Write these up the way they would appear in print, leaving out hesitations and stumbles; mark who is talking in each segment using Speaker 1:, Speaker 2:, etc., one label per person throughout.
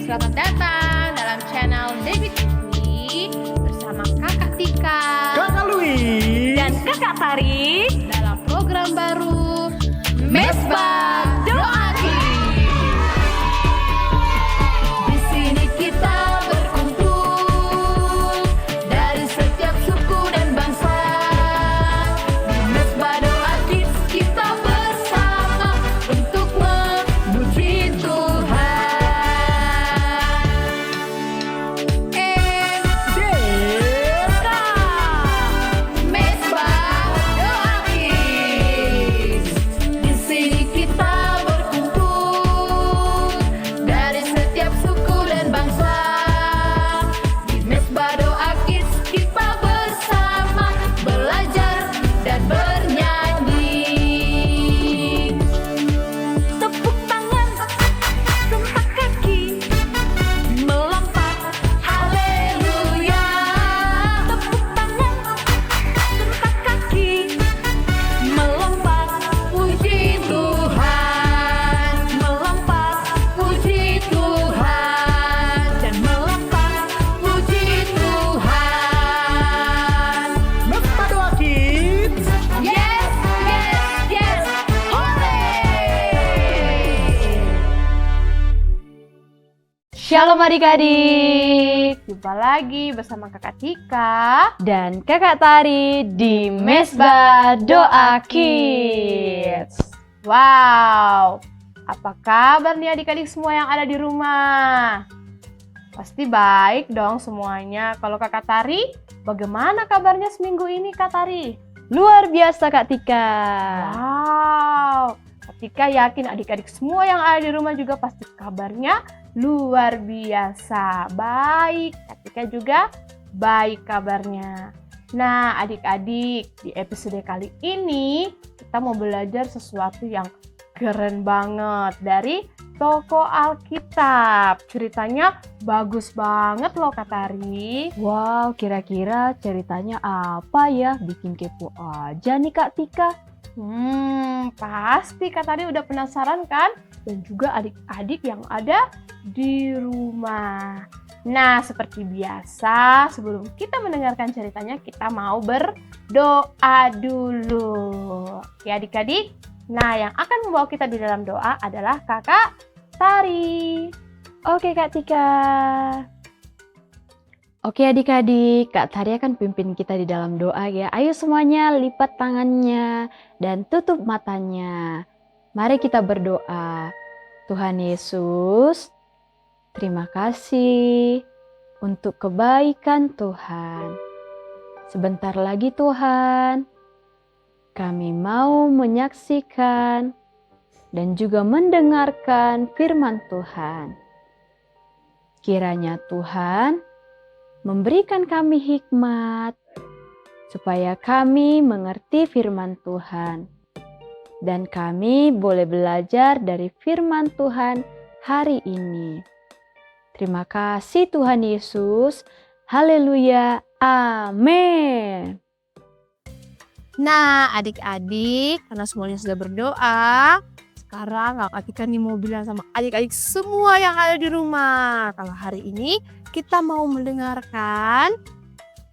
Speaker 1: selamat datang dalam channel Devi TV bersama Kakak Tika,
Speaker 2: Kakak Louis,
Speaker 3: dan Kakak Tari
Speaker 1: dalam program baru Mesbah Doa Kids. Di sini kita berkumpul dari setiap suku dan bangsa. Di Mesbah Doa Kids kita bersama untuk memuji Tuhan.
Speaker 2: Deka,
Speaker 1: Mesbah Doa Kids. Di sini kita berkumpul dari setiap suku dan bangsa. Di Mesbah Doa Kids kita bersama belajar dan bernyanyi.
Speaker 3: tepuk tangan, gempak kaki,
Speaker 1: Melompat haleluya.
Speaker 3: tepuk tangan, gempak kaki,
Speaker 1: Melompat puji Tuhan. Melompat puji Tuhan. Dan melompat puji Tuhan.
Speaker 2: Mesbah Doa Kids.
Speaker 1: Yes, yes, yes. Hore!
Speaker 3: Shalom adik-adik,
Speaker 1: Jumpa lagi bersama Kakak Tika.
Speaker 3: dan Kakak Tari di Mesbah Doa Kids.
Speaker 1: Wow, apa kabar nih adik-adik semua yang ada di rumah? Pasti baik dong semuanya. Kalau Kakak Tari, bagaimana kabarnya seminggu ini Kak Tari?
Speaker 3: Luar biasa Kak Tika.
Speaker 1: Wow, Kak Tika yakin adik-adik semua yang ada di rumah juga pasti kabarnya luar biasa. Baik, Kak Tika juga baik kabarnya. Nah, adik-adik, di episode kali ini kita mau belajar sesuatu yang keren banget dari toko Alkitab. Ceritanya bagus banget loh Kak Tari.
Speaker 3: Wow, kira-kira ceritanya apa ya? Bikin kepo aja nih Kak Tika.
Speaker 1: Pasti Kak Tari udah penasaran kan? Dan juga adik-adik yang ada di rumah. Nah, seperti biasa, sebelum kita mendengarkan ceritanya, kita mau berdoa dulu. Oke adik-adik, nah yang akan membawa kita di dalam doa adalah Kakak Tari.
Speaker 3: Oke Kak Tika. Oke adik-adik, Kak Tari akan pimpin kita di dalam doa ya. Ayo semuanya lipat tangannya dan tutup matanya. Mari kita berdoa. Tuhan Yesus, terima kasih untuk kebaikan Tuhan. Sebentar lagi Tuhan, kami mau menyaksikan dan juga mendengarkan firman Tuhan. Kiranya Tuhan memberikan kami hikmat supaya kami mengerti firman Tuhan. Dan kami boleh belajar dari firman Tuhan hari ini. Terima kasih Tuhan Yesus. Haleluya. Amin.
Speaker 1: Nah adik-adik, karena semuanya sudah berdoa, sekarang Kakak Tika nih mau bilang sama adik-adik semua yang ada di rumah. Kalau hari ini kita mau mendengarkan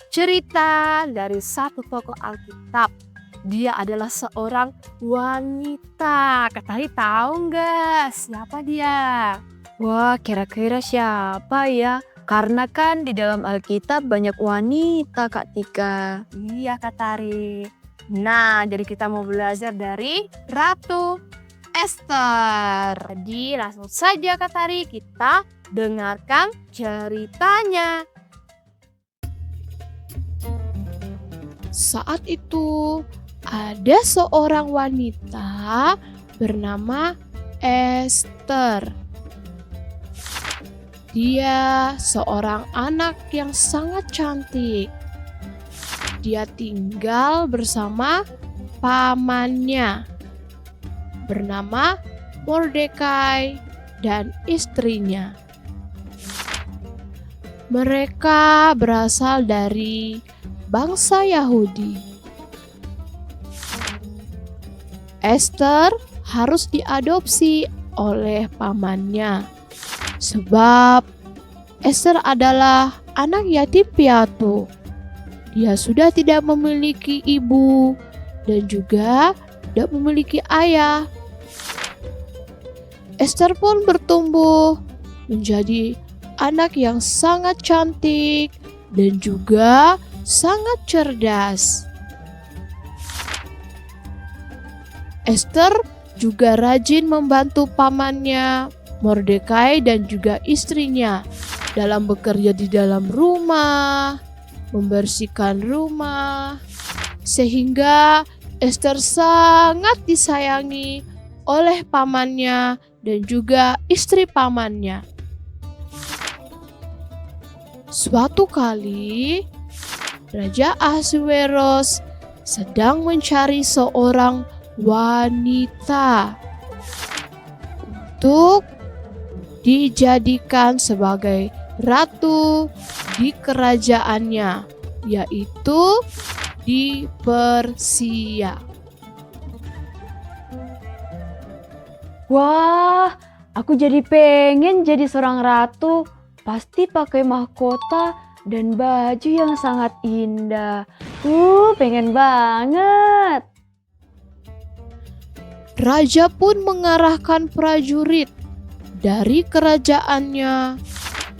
Speaker 1: cerita dari satu tokoh Alkitab. Dia adalah seorang wanita. Kak Tari tahu nggak siapa dia?
Speaker 3: Wah, kira-kira siapa ya? Karena kan di dalam Alkitab banyak wanita, Kak Tika.
Speaker 1: Iya Kak Tari. Nah, jadi kita mau belajar dari Ratu Esther. Jadi langsung saja Kak Tari kita dengarkan ceritanya. Saat itu ada seorang wanita bernama Esther. Dia seorang anak yang sangat cantik. Dia tinggal bersama pamannya bernama Mordekai dan istrinya. Mereka berasal dari bangsa Yahudi. Esther harus diadopsi oleh pamannya. Sebab Ester adalah anak yatim piatu. Dia sudah tidak memiliki ibu dan juga tidak memiliki ayah. Ester pun bertumbuh menjadi anak yang sangat cantik dan juga sangat cerdas. Esther juga rajin membantu pamannya, Mordekai dan juga istrinya dalam bekerja di dalam rumah, membersihkan rumah, sehingga Esther sangat disayangi oleh pamannya dan juga istri pamannya. Suatu kali, Raja Ahasuerus sedang mencari seorang wanita untuk dijadikan sebagai ratu di kerajaannya, yaitu di Persia.
Speaker 3: Wah, aku jadi pengen jadi seorang ratu. Pasti pakai mahkota dan baju yang sangat indah. Pengen banget.
Speaker 1: Raja pun mengarahkan prajurit dari kerajaannya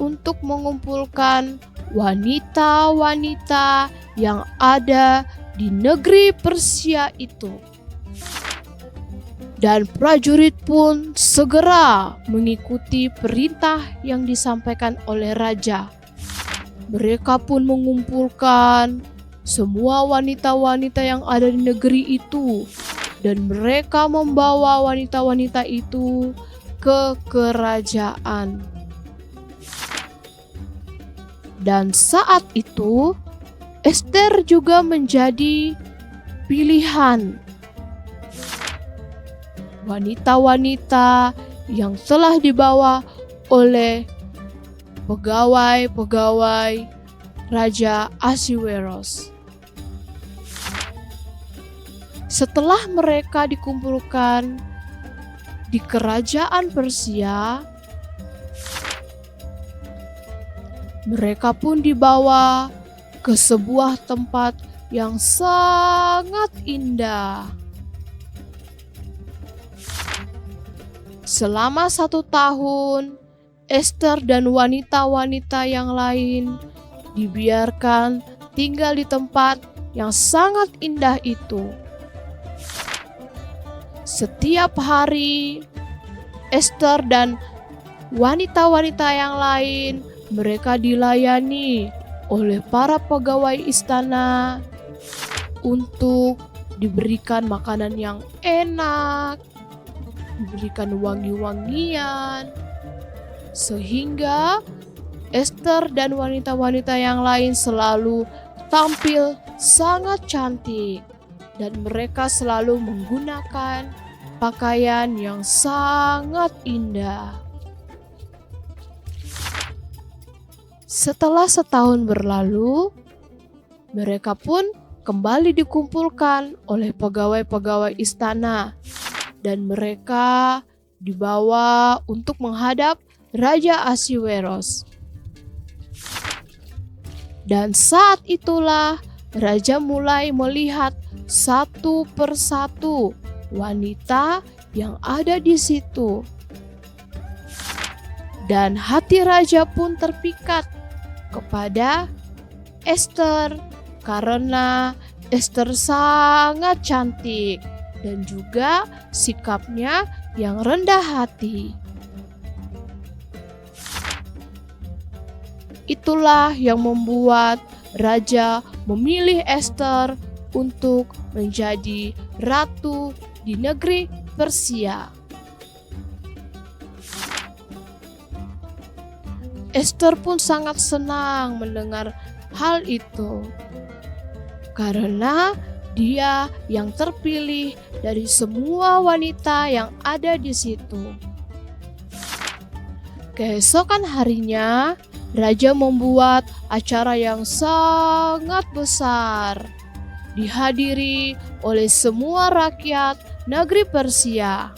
Speaker 1: untuk mengumpulkan wanita-wanita yang ada di negeri Persia itu. Dan prajurit pun segera mengikuti perintah yang disampaikan oleh raja. Mereka pun mengumpulkan semua wanita-wanita yang ada di negeri itu, dan mereka membawa wanita-wanita itu ke kerajaan. Dan saat itu, Ester juga menjadi pilihan wanita-wanita yang telah dibawa oleh pegawai-pegawai Raja Ahasuerus. Setelah mereka dikumpulkan di kerajaan Persia, mereka pun dibawa ke sebuah tempat yang sangat indah. Selama 1 tahun, Ester dan wanita-wanita yang lain dibiarkan tinggal di tempat yang sangat indah itu. Setiap hari, Ester dan wanita-wanita yang lain mereka dilayani oleh para pegawai istana untuk diberikan makanan yang enak, diberikan wangi-wangian, sehingga Ester dan wanita-wanita yang lain selalu tampil sangat cantik dan mereka selalu menggunakan pakaian yang sangat indah. Setelah setahun berlalu, mereka pun kembali dikumpulkan oleh pegawai-pegawai istana dan mereka dibawa untuk menghadap Raja Ahasuerus. Dan saat itulah raja mulai melihat satu persatu wanita yang ada di situ. Dan hati raja pun terpikat kepada Ester karena Ester sangat cantik dan juga sikapnya yang rendah hati. Itulah yang membuat raja memilih Ester untuk menjadi ratu di negeri Persia. Ester pun sangat senang mendengar hal itu, karena dia yang terpilih dari semua wanita yang ada di situ. Keesokan harinya, raja membuat acara yang sangat besar, dihadiri oleh semua rakyat negeri Persia.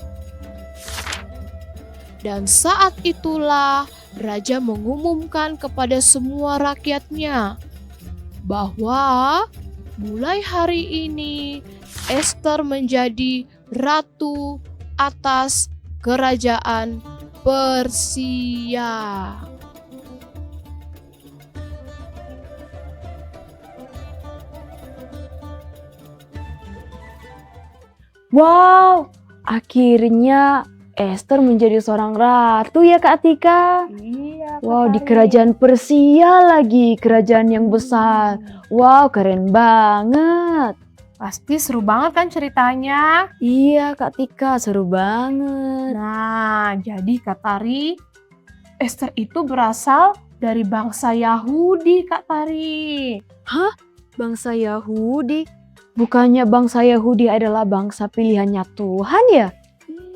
Speaker 1: Dan saat itulah raja mengumumkan kepada semua rakyatnya bahwa mulai hari ini Ester menjadi ratu atas kerajaan Persia.
Speaker 3: Wow, akhirnya Esther menjadi seorang ratu ya Kak Tika.
Speaker 1: Iya,
Speaker 3: Wow, di kerajaan Persia lagi, kerajaan yang besar. Wow, keren banget.
Speaker 1: Pasti seru banget kan ceritanya?
Speaker 3: Iya Kak Tika, seru banget.
Speaker 1: Nah, jadi Kak Tari, Esther itu berasal dari bangsa Yahudi, Kak Tari.
Speaker 3: Bangsa Yahudi? Bukannya bangsa Yahudi adalah bangsa pilihannya Tuhan ya?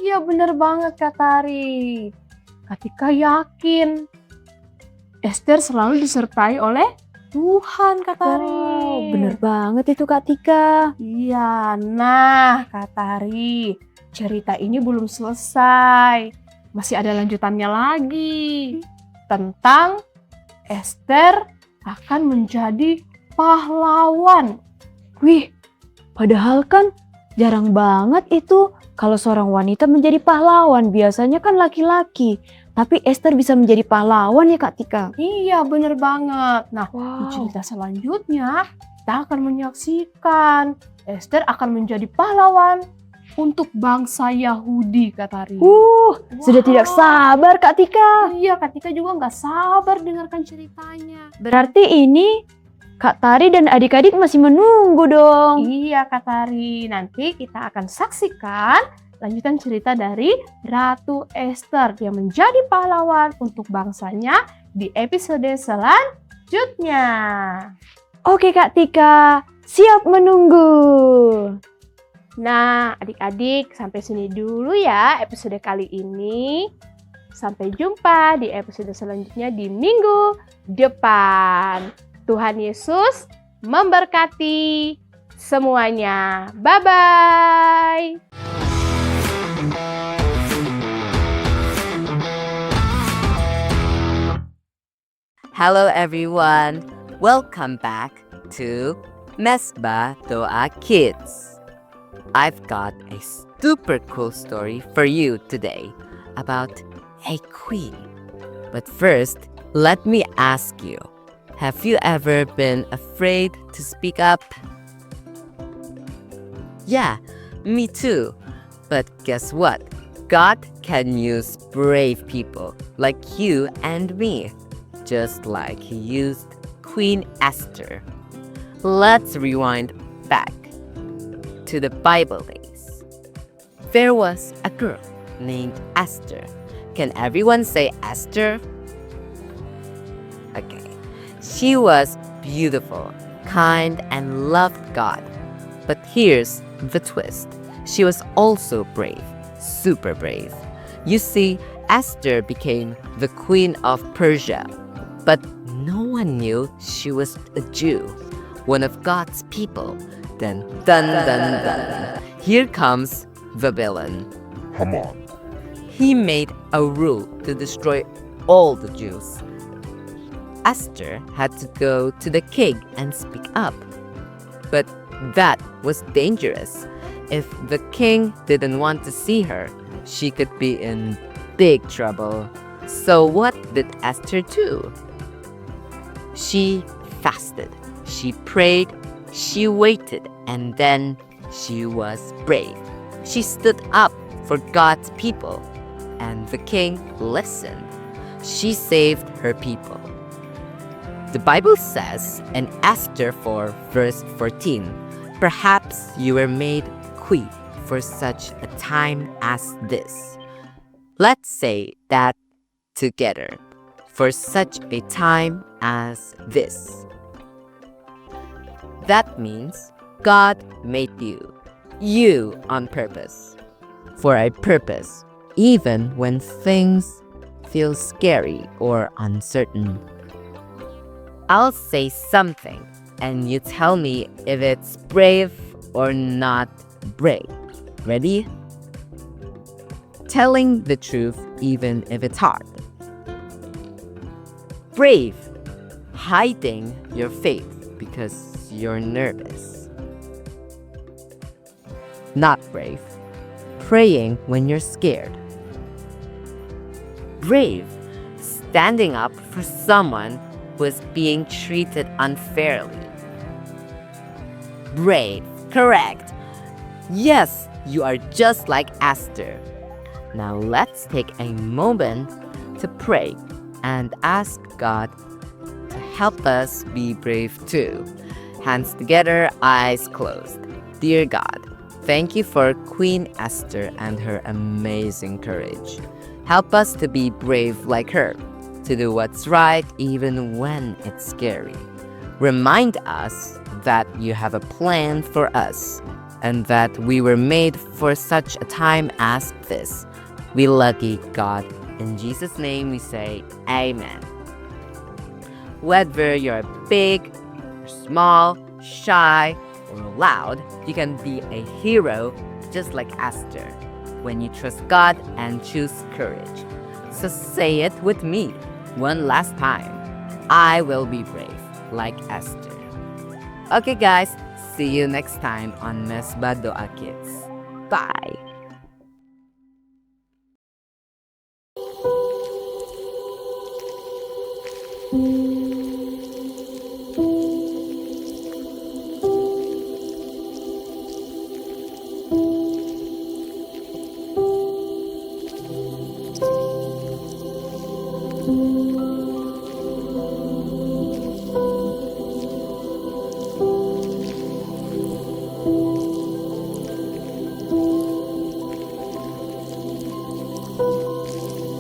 Speaker 1: Iya, bener banget Kak Tari. Ketika yakin Esther selalu disertai oleh Tuhan, Kak Tari.
Speaker 3: Wow, bener banget itu Kak Tika.
Speaker 1: Iya, nah Kak Tari, cerita ini belum selesai. Masih ada lanjutannya lagi. Tentang Esther akan menjadi pahlawan.
Speaker 3: Wih, padahal kan jarang banget itu kalau seorang wanita menjadi pahlawan. Biasanya kan laki-laki. Tapi Esther bisa menjadi pahlawan ya Kak Tika.
Speaker 1: Iya, bener banget. Nah, di
Speaker 3: Wow.
Speaker 1: cerita selanjutnya kita akan menyaksikan Esther akan menjadi pahlawan untuk bangsa Yahudi, Kak Tari.
Speaker 3: Sudah tidak sabar Kak Tika.
Speaker 1: Iya, Kak Tika juga nggak sabar dengarkan ceritanya.
Speaker 3: Berarti ini Kak Tari dan adik-adik masih menunggu dong.
Speaker 1: Iya, Kak Tari. Nanti kita akan saksikan lanjutan cerita dari Ratu Esther yang menjadi pahlawan untuk bangsanya di episode selanjutnya.
Speaker 3: Oke Kak Tika, siap menunggu.
Speaker 1: Nah, adik-adik sampai sini dulu ya episode kali ini. Sampai jumpa di episode selanjutnya di minggu depan. Tuhan Yesus memberkati semuanya. Bye-bye.
Speaker 4: Hello everyone, welcome back to Mesbah Doa Kids. I've got a super cool story for you today about a queen. But first, let me ask you, have you ever been afraid to speak up? Yeah, me too. But guess what? God can use brave people like you and me, just like He used Queen Esther. Let's rewind back to the Bible days. There was a girl named Esther. Can everyone say Esther? Okay. She was beautiful, kind, and loved God. But here's the twist. She was also brave, super brave. You see, Esther became the queen of Persia, but no one knew she was a Jew, one of God's people. Then, dun dun dun. Here comes the villain.
Speaker 5: Haman.
Speaker 4: He made a rule to destroy all the Jews. Esther had to go to the king and speak up. But that was dangerous. If the king didn't want to see her, she could be in big trouble. So what did Esther do? She fasted, she prayed, she waited, and then she was brave. She stood up for God's people, and the king listened. She saved her people. The Bible says in Esther 4 verse 14, perhaps you were made queen for such a time as this. Let's say that together. For such a time as this. That means God made you on purpose, for a purpose, even when things feel scary or uncertain. I'll say something, and you tell me if it's brave or not brave. Ready? Telling the truth even if it's hard. Brave, hiding your faith because you're nervous. Not brave, praying when you're scared. Brave, standing up for someone who is being treated unfairly. Brave, correct. Yes, you are just like Esther. Now let's take a moment to pray and ask God to help us be brave too. Hands together, eyes closed. Dear God, thank you for Queen Esther and her amazing courage. Help us to be brave like her, to do what's right even when it's scary. Remind us that you have a plan for us and that we were made for such a time as this. We love you, God. In Jesus' name we say amen. Whether you're big, or small, shy, or loud, you can be a hero just like Esther when you trust God and choose courage. So say it with me one last time. I will be brave like Esther. Okay guys, see you next time on Mesbah Doa Kids. Bye!
Speaker 3: Thank you.